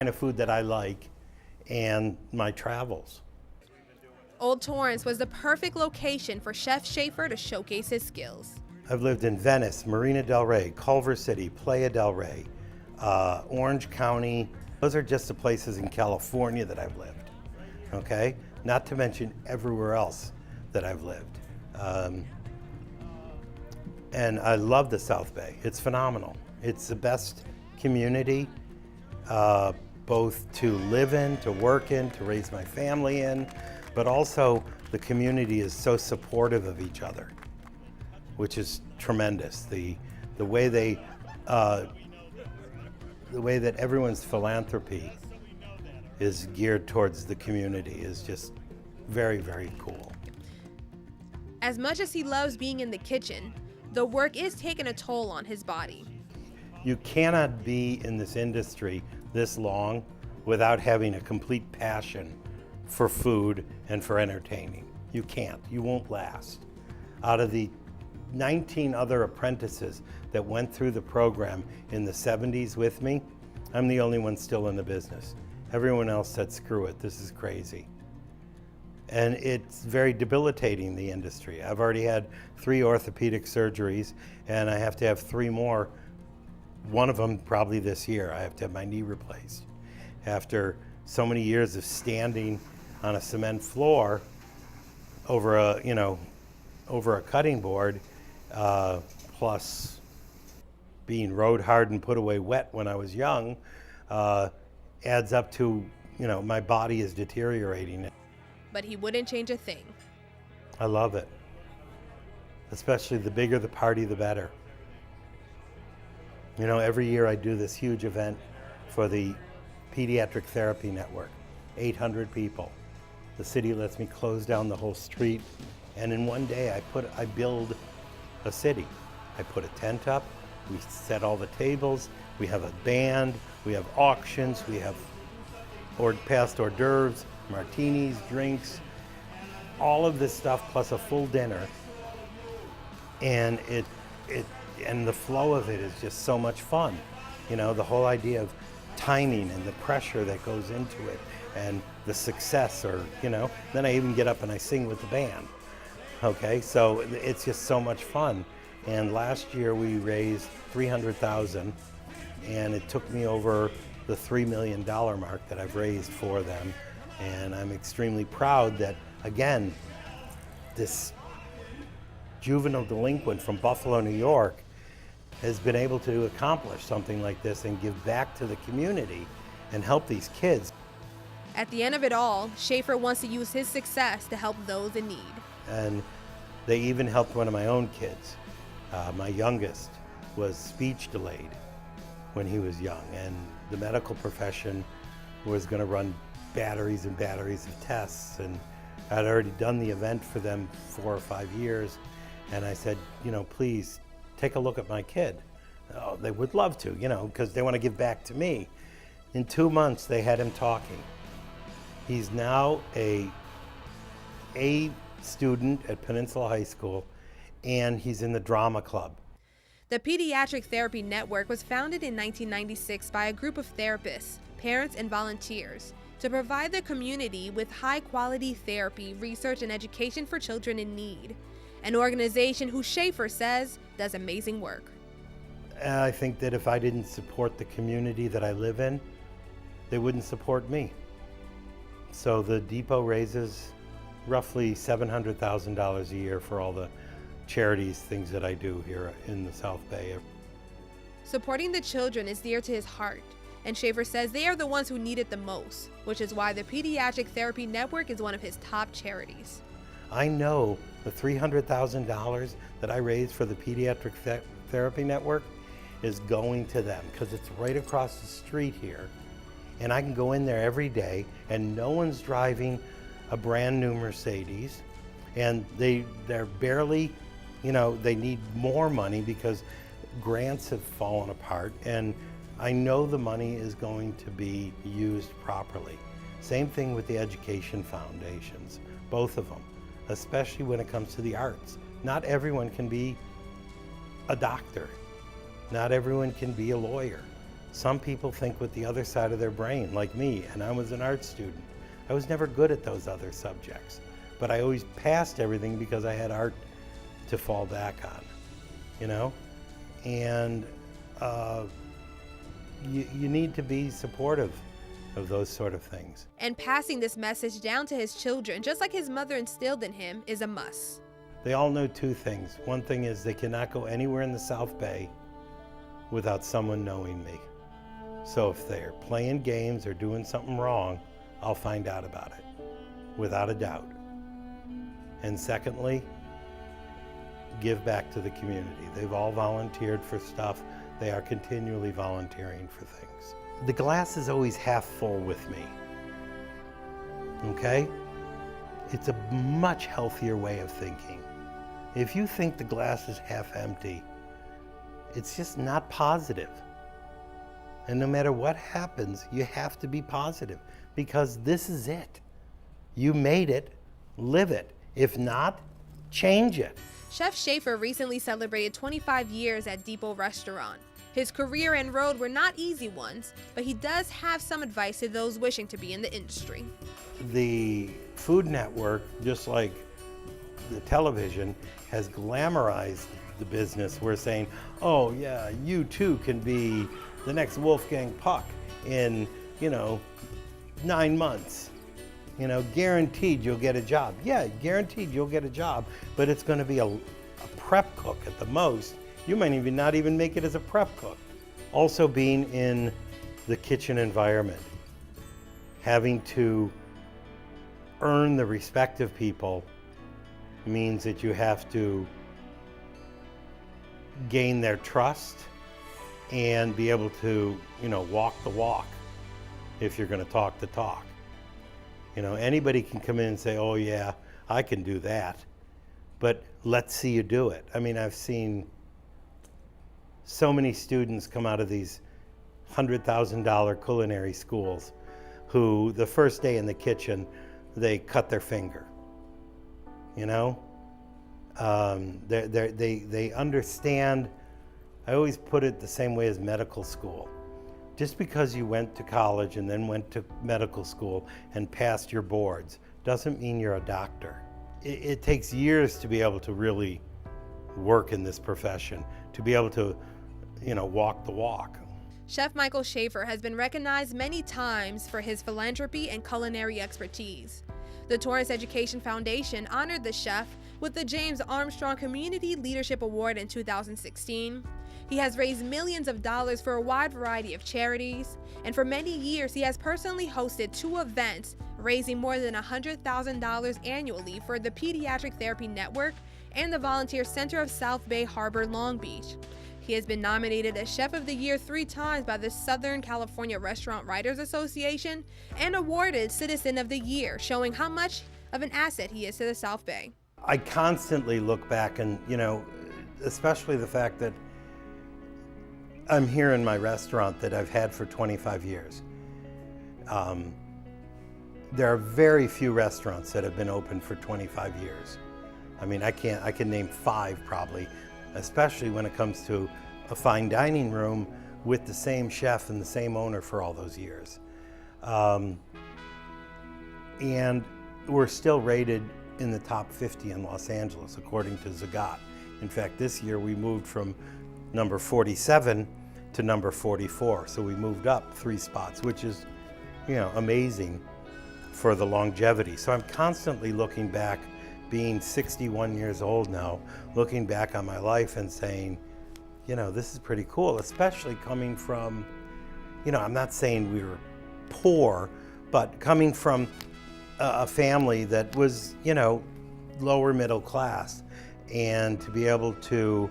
kind of food that I like and my travels. Old Torrance was the perfect location for Chef Shafer to showcase his skills. I've lived in Venice, Marina del Rey, Culver City, Playa del Rey, Orange County. Those are just the places in California that I've lived, okay? Not to mention everywhere else that I've lived. And I love the South Bay. It's phenomenal. It's the best community, both to live in, to work in, to raise my family in, but also the community is so supportive of each other, which is tremendous. The way that everyone's philanthropy is geared towards the community is just very, very cool. As much as he loves being in the kitchen, the work is taking a toll on his body. You cannot be in this industry this long without having a complete passion for food and for entertaining. You can't. You won't last. Out of the 19 other apprentices that went through the program in the 70s with me, I'm the only one still in the business. Everyone else said, screw it, this is crazy. And it's very debilitating, the industry. I've already had 3 orthopedic surgeries, and I have to have 3 more, one of them probably this year. I have to have my knee replaced. After so many years of standing on a cement floor over a cutting board, plus being rode hard and put away wet when I was young, adds up to, my body is deteriorating. But he wouldn't change a thing. I love it. Especially the bigger the party, the better. Every year I do this huge event for the Pediatric Therapy Network, 800 people. The city lets me close down the whole street, and in one day I build a city. I put a tent up, we set all the tables, we have a band, we have auctions, we have past hors d'oeuvres, martinis, drinks, all of this stuff plus a full dinner. And and the flow of it is just so much fun. The whole idea of timing and the pressure that goes into it and the success, then I even get up and I sing with the band. Okay, so it's just so much fun. And last year we raised $300,000, and it took me over the $3 million mark that I've raised for them. And I'm extremely proud that, again, this juvenile delinquent from Buffalo, New York, has been able to accomplish something like this and give back to the community and help these kids. At the end of it all, Shafer wants to use his success to help those in need. And they even helped one of my own kids. My youngest was speech delayed when he was young, and the medical profession was going to run batteries and batteries of tests, and I'd already done the event for them 4 or 5 years, and I said, please take a look at my kid. Oh, they would love to, because they want to give back to me. In 2 months, they had him talking. He's now a student at Peninsula High School, and he's in the drama club. The Pediatric Therapy Network was founded in 1996 by a group of therapists, parents, and volunteers to provide the community with high-quality therapy, research, and education for children in need. An organization who Shafer says does amazing work. I think that if I didn't support the community that I live in, they wouldn't support me. So the depot raises roughly $700,000 a year for all the charities, things that I do here in the South Bay. Supporting the children is dear to his heart, and Shafer says they are the ones who need it the most, which is why the Pediatric Therapy Network is one of his top charities. I know the $300,000 that I raised for the Pediatric Therapy Network is going to them, because it's right across the street here, and I can go in there every day, and no one's driving a brand new Mercedes, and they're barely, they need more money because grants have fallen apart, and I know the money is going to be used properly. Same thing with the education foundations, both of them, especially when it comes to the arts. Not everyone can be a doctor. Not everyone can be a lawyer. Some people think with the other side of their brain, like me, and I was an art student. I was never good at those other subjects, but I always passed everything because I had art to fall back on, you know? And you need to be supportive of those sort of things. And passing this message down to his children, just like his mother instilled in him, is a must. They all know two things. One thing is they cannot go anywhere in the South Bay without someone knowing me. So if they're playing games or doing something wrong, I'll find out about it, without a doubt. And secondly, give back to the community. They've all volunteered for stuff. They are continually volunteering for things. The glass is always half full with me, okay? It's a much healthier way of thinking. If you think the glass is half empty, it's just not positive. And no matter what happens, you have to be positive because this is it. You made it, live it. If not, change it. Chef Shafer recently celebrated 25 years at Depot Restaurant. His career and road were not easy ones, but he does have some advice to those wishing to be in the industry. The Food Network, just like the television, has glamorized the business. We're saying, oh yeah, you too can be the next Wolfgang Puck in, 9 months. Guaranteed you'll get a job. Yeah, guaranteed you'll get a job, but it's going to be a prep cook at the most. You might even not even make it as a prep cook. Also being in the kitchen environment, having to earn the respect of people means that you have to gain their trust and be able to, walk the walk if you're going to talk the talk. Anybody can come in and say, oh yeah, I can do that, but let's see you do it. I mean, I've seen so many students come out of these $100,000 culinary schools who the first day in the kitchen, they cut their finger. They understand. I always put it the same way as medical school. Just because you went to college and then went to medical school and passed your boards doesn't mean you're a doctor. It takes years to be able to really work in this profession, to be able to, walk the walk. Chef Michael Shafer has been recognized many times for his philanthropy and culinary expertise. The Torrance Education Foundation honored the chef with the James Armstrong Community Leadership Award in 2016. He has raised millions of dollars for a wide variety of charities, and for many years he has personally hosted 2 events raising more than $100,000 annually for the Pediatric Therapy Network and the Volunteer Center of South Bay Harbor, Long Beach. He has been nominated as Chef of the Year 3 times by the Southern California Restaurant Writers Association and awarded Citizen of the Year, showing how much of an asset he is to the South Bay. I constantly look back and, especially the fact that I'm here in my restaurant that I've had for 25 years. There are very few restaurants that have been open for 25 years. I mean, I can name 5 probably, especially when it comes to a fine dining room with the same chef and the same owner for all those years. And we're still rated in the top 50 in Los Angeles, according to Zagat. In fact, this year we moved from number 47 to number 44. So we moved up 3 spots, which is, amazing for the longevity. So I'm constantly looking back, being 61 years old now, looking back on my life and saying, this is pretty cool, especially coming from, I'm not saying we were poor, but coming from a family that was, lower middle class, and to be able to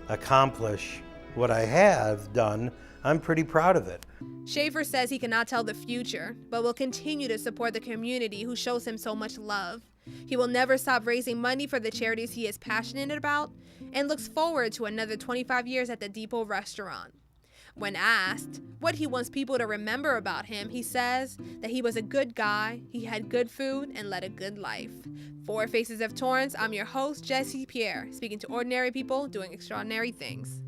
accomplish what I have done, I'm pretty proud of it. Shafer says he cannot tell the future, but will continue to support the community who shows him so much love. He will never stop raising money for the charities he is passionate about and looks forward to another 25 years at the Depot Restaurant. When asked what he wants people to remember about him, he says that he was a good guy, he had good food, and led a good life. For Faces of Torrance, I'm your host, Jessie Pierre, speaking to ordinary people doing extraordinary things.